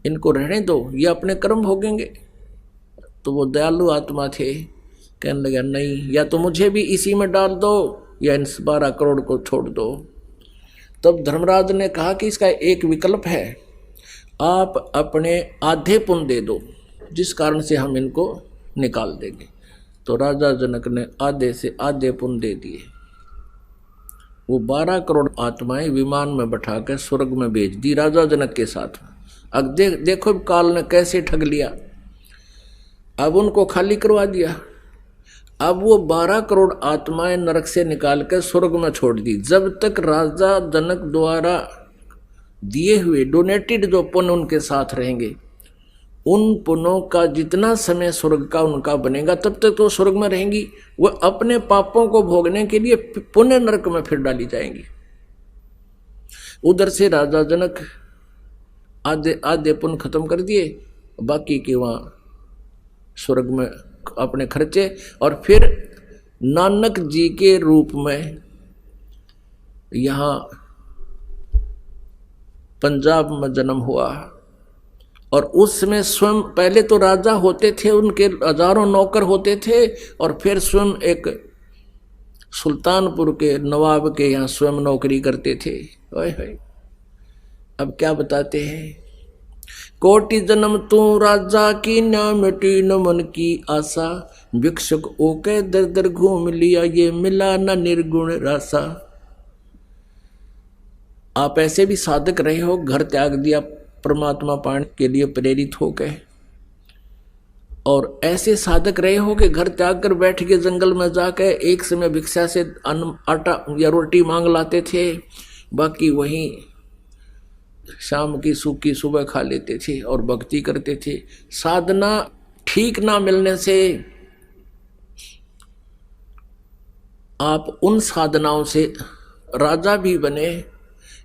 इनको रहने दो, ये अपने कर्म भोगेंगे। तो वो दयालु आत्मा थे, कहने लगा नहीं, या तो मुझे भी इसी में डाल दो या इन 12 करोड़ को छोड़ दो। तब धर्मराज ने कहा कि इसका एक विकल्प है, आप अपने आधे पुण्य दे दो जिस कारण से हम इनको निकाल देंगे। तो राजा जनक ने आधे से आधे पुण्य दे दिए। वो 12 करोड़ आत्माएं विमान में बैठा कर स्वर्ग में भेज दी राजा जनक के साथ। अब देखो काल ने कैसे ठग लिया। अब उनको खाली करवा दिया। अब वो 12 करोड़ आत्माएं नरक से निकाल कर स्वर्ग में छोड़ दी। जब तक राजा जनक द्वारा दिए हुए डोनेटेड जो पुण्य उनके साथ रहेंगे, उन पुण्यों का जितना समय स्वर्ग का उनका बनेगा तब तक तो स्वर्ग में रहेंगी। वो अपने पापों को भोगने के लिए पुण्य नरक में फिर डाली जाएंगी। उधर से राजा जनक आधे आधे पुण्य खत्म कर दिए, बाकी के वहाँ स्वर्ग में अपने खर्चे। और फिर नानक जी के रूप में यहाँ पंजाब में जन्म हुआ। और उसमें स्वयं पहले तो राजा होते थे, उनके हजारों नौकर होते थे, और फिर स्वयं एक सुल्तानपुर के नवाब के यहाँ स्वयं नौकरी करते थे। ओए होए, अब क्या बताते हैं, कोटि जन्म तू राजा की ना मिटी न मन की आशा, भिक्षुक ओके दर दर घूम लिया ये मिला न निर्गुण रासा। आप ऐसे भी साधक रहे हो, घर त्याग दिया परमात्मा पाने के लिए प्रेरित हो गए, और ऐसे साधक रहे हो कि घर त्याग कर बैठ के जंगल में जाकर एक समय भिक्षा से अन्न आटा या रोटी मांग लाते थे, बाकी वहीं शाम की सूखी सुबह खा लेते थे और भक्ति करते थे। साधना ठीक ना मिलने से आप उन साधनाओं से राजा भी बने,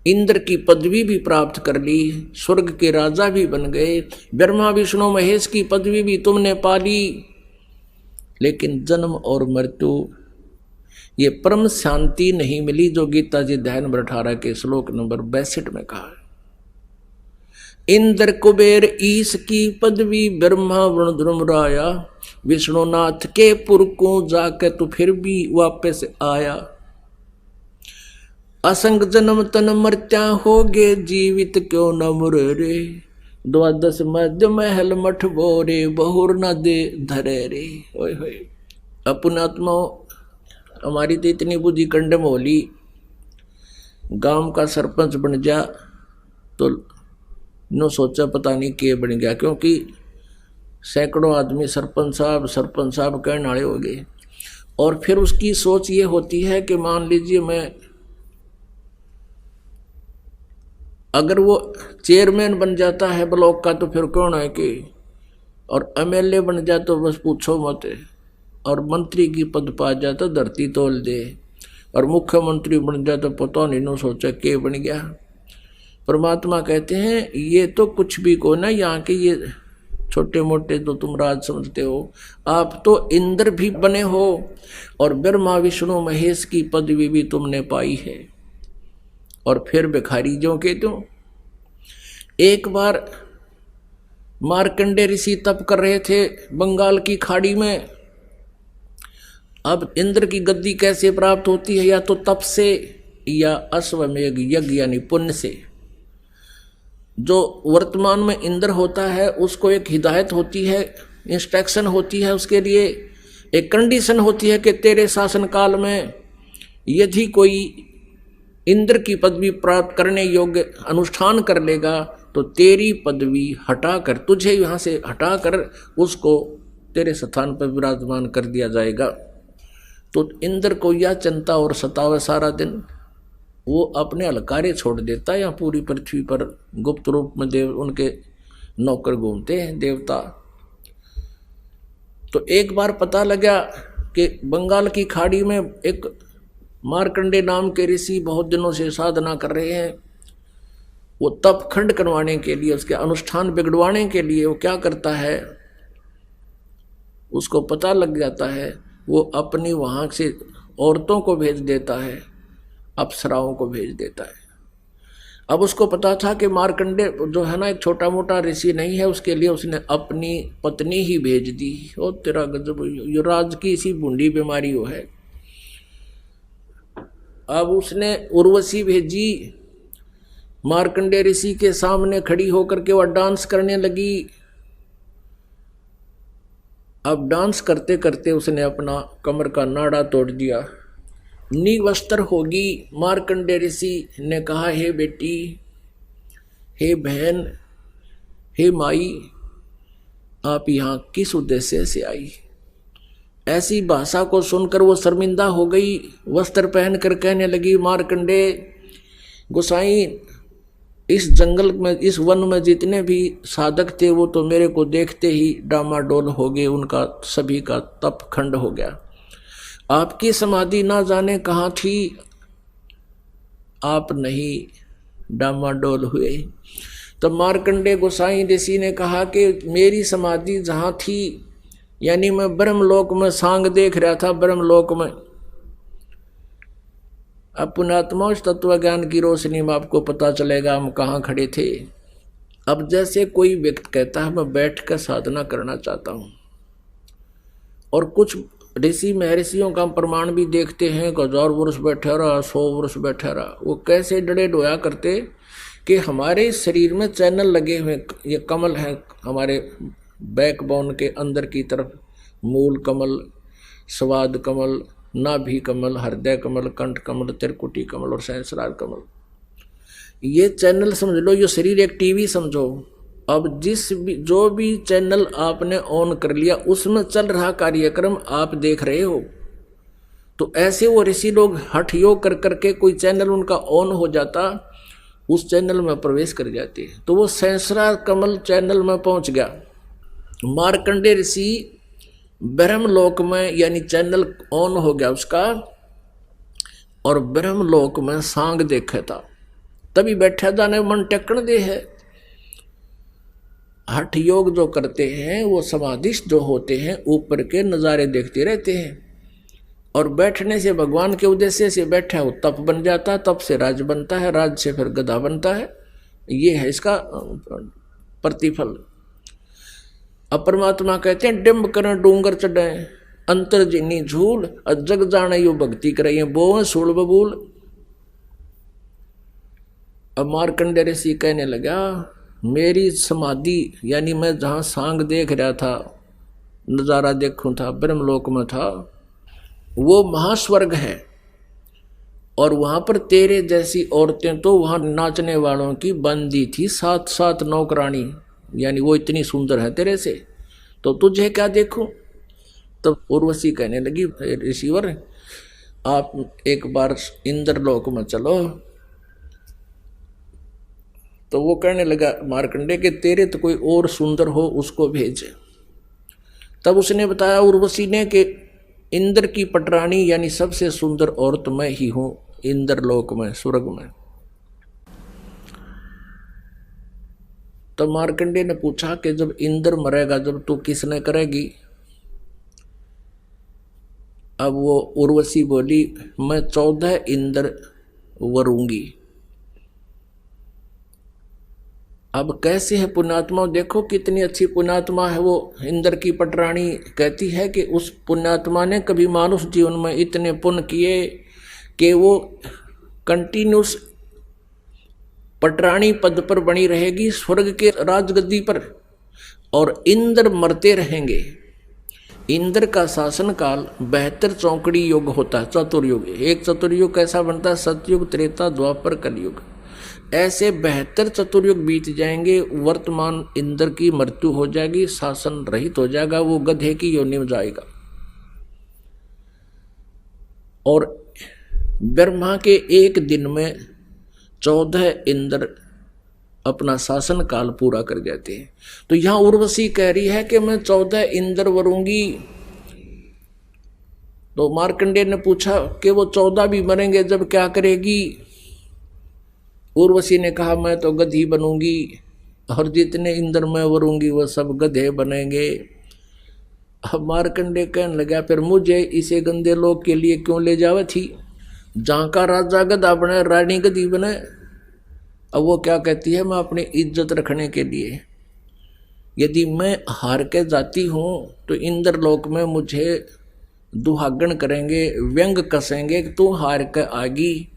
इंद्र की पदवी भी प्राप्त कर ली, स्वर्ग के राजा भी बन गए, ब्रह्मा विष्णु महेश की पदवी भी तुमने पा ली। लेकिन जन्म और मृत्यु ये परम शांति नहीं मिली, जो गीता जी अध्याय नंबर 18 के श्लोक नंबर 62 में कहा है। इंद्र कुबेर ईश की पदवी ब्रह्मा वरुण ध्रुमराया, विष्णुनाथ के पुरकों जाके तो फिर भी वापस आया। असंग जन्म तन मर्त्या होगे, जीवित क्यों न मुरे रे, 12 मध्य महल मठ बोरे, बहुर न दे धरे रे। ओए होए, अपनात्मा हमारी तो इतनी बुद्धि कंडम होली, गांव का सरपंच बन जा तो नो सोचा पता नहीं के बन गया, क्योंकि सैकड़ों आदमी सरपंच साहब कहने वाले हो गए। और फिर उसकी सोच ये होती है कि मान लीजिए मैं अगर वो चेयरमैन बन जाता है ब्लॉक का तो फिर कौन है कि, और एमएलए बन जाए तो बस पूछो मत, और मंत्री की पद पा जाए तो धरती तोल दे, और मुख्यमंत्री बन जाए तो पता नहीं नो सोचा के बन गया। परमात्मा कहते हैं ये तो कुछ भी को ना, यहाँ के ये छोटे मोटे जो तुम राज समझते हो, आप तो इंद्र भी बने हो और ब्रह्मा विष्णु महेश की पदवी भी तुमने पाई है। और फिर भिखारी जो के तुम, एक बार मार्कंडे ऋषि तप कर रहे थे बंगाल की खाड़ी में। अब इंद्र की गद्दी कैसे प्राप्त होती है, या तो तप से या अश्वमेघ यज्ञ यानी पुण्य से। जो वर्तमान में इंद्र होता है उसको एक हिदायत होती है, इंस्ट्रक्शन होती है, उसके लिए एक कंडीशन होती है कि तेरे शासन काल में यदि कोई इंद्र की पदवी प्राप्त करने योग्य अनुष्ठान कर लेगा तो तेरी पदवी हटाकर, तुझे यहाँ से हटाकर उसको तेरे स्थान पर विराजमान कर दिया जाएगा। तो इंद्र को यह चिंता और सतावे सारा दिन, वो अपने अलकार्य छोड़ देता है। या पूरी पृथ्वी पर गुप्त रूप में देव उनके नौकर घूमते हैं देवता। तो एक बार पता लगा कि बंगाल की खाड़ी में एक मार्कंडे नाम के ऋषि बहुत दिनों से साधना कर रहे हैं। वो तप खंड करवाने के लिए, उसके अनुष्ठान बिगड़वाने के लिए वो क्या करता है, उसको पता लग जाता है, वो अपनी वहाँ से औरतों को भेज देता है, अप्सराओं को भेज देता है। अब उसको पता था कि मार्कंडे जो है ना एक छोटा मोटा ऋषि नहीं है, उसके लिए उसने अपनी पत्नी ही भेज दी। ओ तेरा गजब, युवराज की इसी बूंदी बीमारी हो है। अब उसने उर्वशी भेजी, मार्कंडे ऋषि के सामने खड़ी होकर के वह डांस करने लगी। अब डांस करते करते उसने अपना कमर का नाड़ा तोड़ दिया, निवस्त्र होगी। मार्कंडे ऋषि ने कहा, हे बेटी, हे बहन, हे माई, आप यहाँ किस उद्देश्य से आई? ऐसी भाषा को सुनकर वो शर्मिंदा हो गई, वस्त्र पहनकर कहने लगी, मार्कंडे गोसाई, इस जंगल में, इस वन में जितने भी साधक थे वो तो मेरे को देखते ही डामाडोल हो गए, उनका सभी का तप खंड हो गया। आपकी समाधि ना जाने कहाँ थी, आप नहीं डामाडोल हुए। तो मार्कंडे गोसाई ऋषि ने कहा कि मेरी समाधि जहाँ थी, यानी मैं ब्रह्मलोक में सांग देख रहा था, ब्रह्मलोक में। अब पुण्यात्मा उस तत्व ज्ञान की रोशनी में आपको पता चलेगा हम कहाँ खड़े थे। अब जैसे कोई व्यक्ति कहता है मैं बैठ कर साधना करना चाहता हूँ, और कुछ ऋषि महर्षियों का प्रमाण भी देखते हैं, 1000 वर्ष बैठा रहा, 100 वर्ष बैठा रहा। वो कैसे डरे डोया करते कि हमारे शरीर में चैनल लगे हुए, ये कमल है हमारे बैकबोन के अंदर की तरफ, मूल कमल, स्वाद कमल, नाभि कमल, हृदय कमल, कंठ कमल, त्रिकुटी कमल और सहस्रार कमल। ये चैनल समझ लो, ये शरीर एक टीवी समझो। अब जो भी चैनल आपने ऑन कर लिया उसमें चल रहा कार्यक्रम आप देख रहे हो। तो ऐसे वो ऋषि लोग हठ योग कर करके कोई चैनल उनका ऑन हो जाता, उस चैनल में प्रवेश कर जाते। तो वो सहस्रार कमल चैनल में पहुंच गया। मार्कंडे ऋषि ब्रह्मलोक में, यानी चैनल ऑन हो गया उसका, और ब्रह्मलोक में सांग देखा था। तभी बैठा जाने मन टेकण दे है। हठ योग जो करते हैं वो समाधिस्थ जो होते हैं ऊपर के नज़ारे देखते रहते हैं, और बैठने से भगवान के उद्देश्य से बैठा वो तप बन जाता है, तप से राज बनता है, राज से फिर गधा बनता है। ये है इसका प्रतिफल। अब परमात्मा कहते हैं डिम्ब कर डूंगर चढ़े, अंतर जिनी झूल, जग जाने यो भक्ति कराइए, बोए सूल बबूल। अब मार्कंडे ऋषि कहने लगा, मेरी समाधि, यानी मैं जहाँ सांग देख रहा था, नज़ारा देखूं था, ब्रह्मलोक में था, वो महास्वर्ग है। और वहाँ पर तेरे जैसी औरतें तो वहाँ नाचने वालों की बंदी थी, 7-7 नौकरानी, यानी वो इतनी सुंदर है तेरे से, तो तुझे क्या देखूं? तो उर्वशी कहने लगी, ऋषिवर आप एक बार इंद्रलोक में चलो। तो वो कहने लगा मार्कंडे के तेरे तो कोई और सुंदर हो उसको भेज। तब उसने बताया उर्वशी ने कि इंद्र की पटरानी यानी सबसे सुंदर औरत मैं ही हूं इंद्रलोक में, स्वर्ग में। तो मार्कंडे ने पूछा कि जब इंद्र मरेगा, जब तू किसने करेगी? अब वो उर्वशी बोली, मैं 14 इंद्र वरूंगी। अब कैसे है पुण्यात्मा, देखो कितनी अच्छी पुण्यात्मा है वो। इंद्र की पटरानी कहती है कि उस पुण्यात्मा ने कभी मानुष जीवन में इतने पुण्य किए कि वो कंटिन्यूस पटरानी पद पर बनी रहेगी स्वर्ग के राजगद्दी पर, और इंद्र मरते रहेंगे। इंद्र का शासन काल 72 चौकड़ी युग होता है, चतुर्युग। एक चतुर्युग कैसा बनता है? सतयुग, त्रेता, द्वापर, कलयुग। ऐसे 72 चतुर्युग बीत जाएंगे, वर्तमान इंद्र की मृत्यु हो जाएगी, शासन रहित हो जाएगा, वो गधे की योनि में जाएगा। और ब्रह्मा के एक दिन में 14 इंद्र अपना शासन काल पूरा कर जाते हैं। तो यहां उर्वशी कह रही है कि मैं 14 इंद्र वरूंगी। तो मार्कंडेय ने पूछा कि वो 14 भी मरेंगे जब क्या करेगी? उर्वशी ने कहा मैं तो गधी बनूंगी और जितने इंद्र मैं वरूंगी वो सब गधे बनेंगे। अब मार्कंडेय कहने लगा फिर मुझे इसे गंदे लोग के लिए क्यों ले जावे थी? जहां का राजा गधा बने, रानी गधी बने। अब वो क्या कहती है, मैं अपनी इज्जत रखने के लिए यदि मैं हार के जाती हूं तो इंद्र लोक में मुझे दुहागन करेंगे, व्यंग कसेंगे कि तू हार के आगी,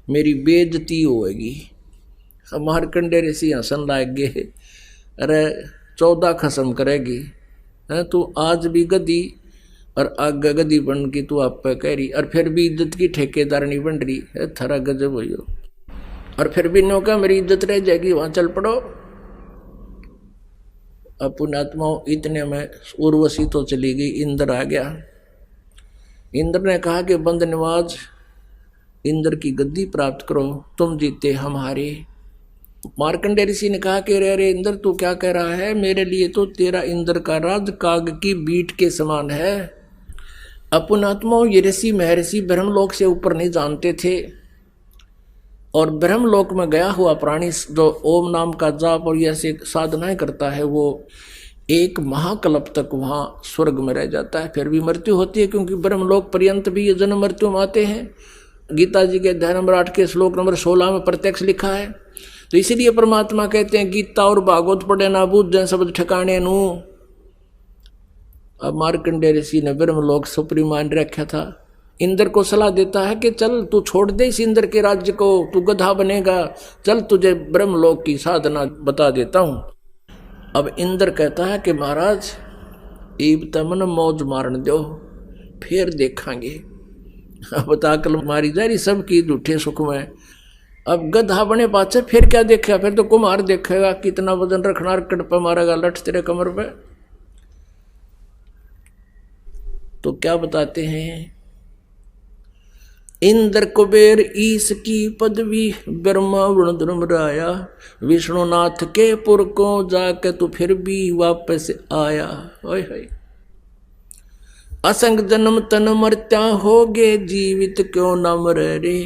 मेरी बेइज्जती होएगी। मार्कंडेय ऋषि हंसन लाग गए, अरे 14 खसम करेगी है तू, आज भी गधी और आगे गधी बन की तू आप पे कह रही, और फिर भी इज्जत की ठेकेदार नहीं बन रही है, थारा गजब हो। और फिर भी नो क्या मेरी इज्जत रह जाएगी, वहां चल पड़ो। अब पुण्यात्माओं इतने में उर्वशी तो चली गई, इंद्र आ गया। इंद्र ने कहा कि बंद निवाज इंद्र की गद्दी प्राप्त करो, तुम जीते हम हारे। मार्कंडेय ऋषि ने कहा कि रे इंद्र तू क्या कह रहा है, मेरे लिए तो तेरा इंद्र का राज काग की बीट के समान है। पुण्यात्माओं ये ऋषि महर्षि ब्रह्मलोक से ऊपर नहीं जानते थे, और ब्रह्मलोक में गया हुआ प्राणी जो ओम नाम का जाप और ऐसे साधनाएं करता है वो एक महाकल्प तक वहाँ स्वर्ग में रह जाता है, फिर भी मृत्यु होती है, क्योंकि ब्रह्मलोक पर्यंत भी ये जन्म मृत्यु में आते हैं। गीता जी के अध्याय नंबर 8 के श्लोक नंबर 16 में प्रत्यक्ष लिखा है। तो इसीलिए परमात्मा कहते हैं गीता और भागवत पढ़े ना बूझ शब्द ठिकाने नू। अब मार्कंडेय ऋषि ने ब्रह्मलोक सुप्रीम मान रखा था, इंद्र को सलाह देता है कि चल तू छोड़ दे इस इंद्र के राज्य को, तू गधा बनेगा, चल तुझे ब्रह्मलोक की साधना बता देता हूं। अब इंद्र कहता है कि महाराज ईब तमन मौज मारन दो, फिर देखांगे। अब ताकल मारी जा रही सबकी झूठे सुख में। अब गधा बने पाचे फिर क्या देखेगा, फिर तो कुम्हार देखेगा कितना वजन रखना, रकड़ पे मारेगा लठ तेरे कमर पे। तो क्या बताते हैं, इंद्र कुबेर ईश की पदवी, ब्रह्मा वरुण धर्मराया, विष्णुनाथ के पुर को जाके तू फिर भी वापस आया। ओए होए असंग जन्म तन मरत्या होगे, जीवित क्यों न मरे रे,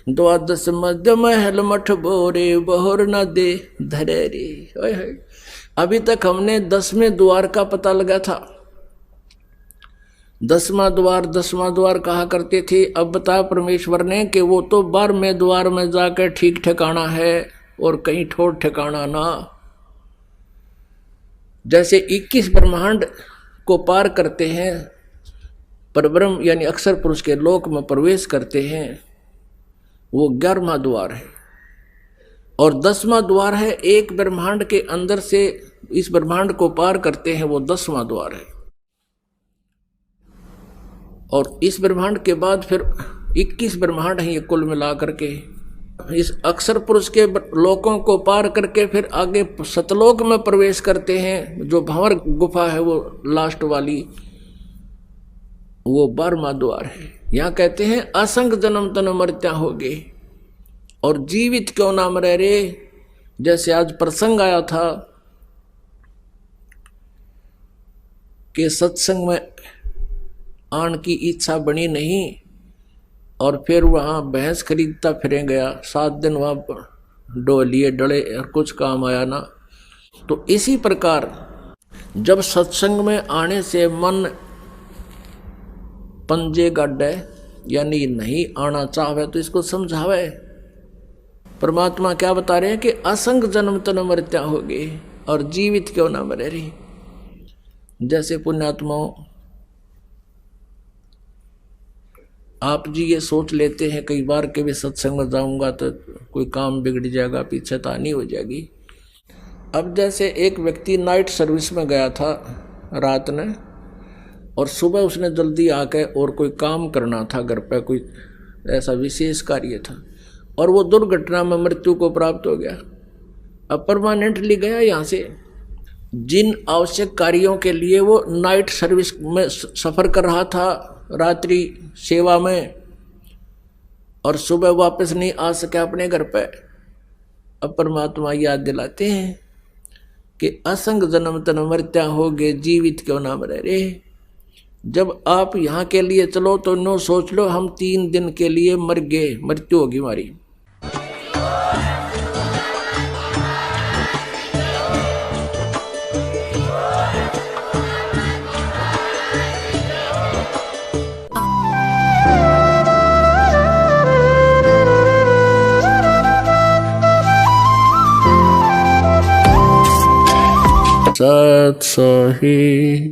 द्वादश मध्य महल मठ बोरे, बहुर न दे धरे रे। ओए होए अभी तक हमने 10वें द्वार का पता लगा था, 10वां द्वार कहा करते थे। अब बता परमेश्वर ने कि वो तो 12वें द्वार में जाकर ठीक ठिकाना है और कहीं ठोर ठिकाना ना। जैसे 21 ब्रह्मांड को पार करते हैं, परब्रह्म यानी अक्षर पुरुष के लोक में प्रवेश करते हैं, वो 11वां द्वार है। और 10वां द्वार है एक ब्रह्मांड के अंदर से इस ब्रह्मांड को पार करते हैं, वो 10वां द्वार है। और इस ब्रह्मांड के बाद फिर 21 ब्रह्मांड हैं ये कुल मिला करके। इस अक्षर पुरुष के लोकों को पार करके फिर आगे सतलोक में प्रवेश करते हैं, जो भंवर गुफा है वो लास्ट वाली, वो 12वां द्वार है। यहाँ कहते हैं असंग जन्म तन मरत्या होगे, और जीवित क्यों ना मरे रे। जैसे आज प्रसंग आया था कि सत्संग में आन की इच्छा बनी नहीं, और फिर वहाँ भैंस खरीदता फिरे गया, 7 दिन वहाँ डोलिए डले और कुछ काम आया ना। तो इसी प्रकार जब सत्संग में आने से मन पंजे गाड़े यानी नहीं आना चाहे तो इसको समझावे। परमात्मा क्या बता रहे हैं कि असंग जन्म तन मरत्या होगे, और जीवित क्यों ना मरे रे। जैसे पुण्यात्माओं आप जी ये सोच लेते हैं कई बार कि भी सत्संग में जाऊंगा तो कोई काम बिगड़ जाएगा, पीछे तानी हो जाएगी। अब जैसे एक व्यक्ति नाइट सर्विस में गया था रात ने, और सुबह उसने जल्दी आके और कोई काम करना था घर पे, कोई ऐसा विशेष कार्य था, और वो दुर्घटना में मृत्यु को प्राप्त हो गया। अब परमानेंटली गया यहाँ से। जिन आवश्यक कार्यों के लिए वो नाइट सर्विस में सफ़र कर रहा था, रात्रि सेवा में, और सुबह वापस नहीं आ सके अपने घर पे, अब परमात्मा याद दिलाते हैं कि असंग जन्म तन मृत्या हो गए, जीवित क्यों नाम रह रे। जब आप यहाँ के लिए चलो तो नो सोच लो हम 3 दिन के लिए मर गए, मृत्यु होगी हमारी। सत सोही।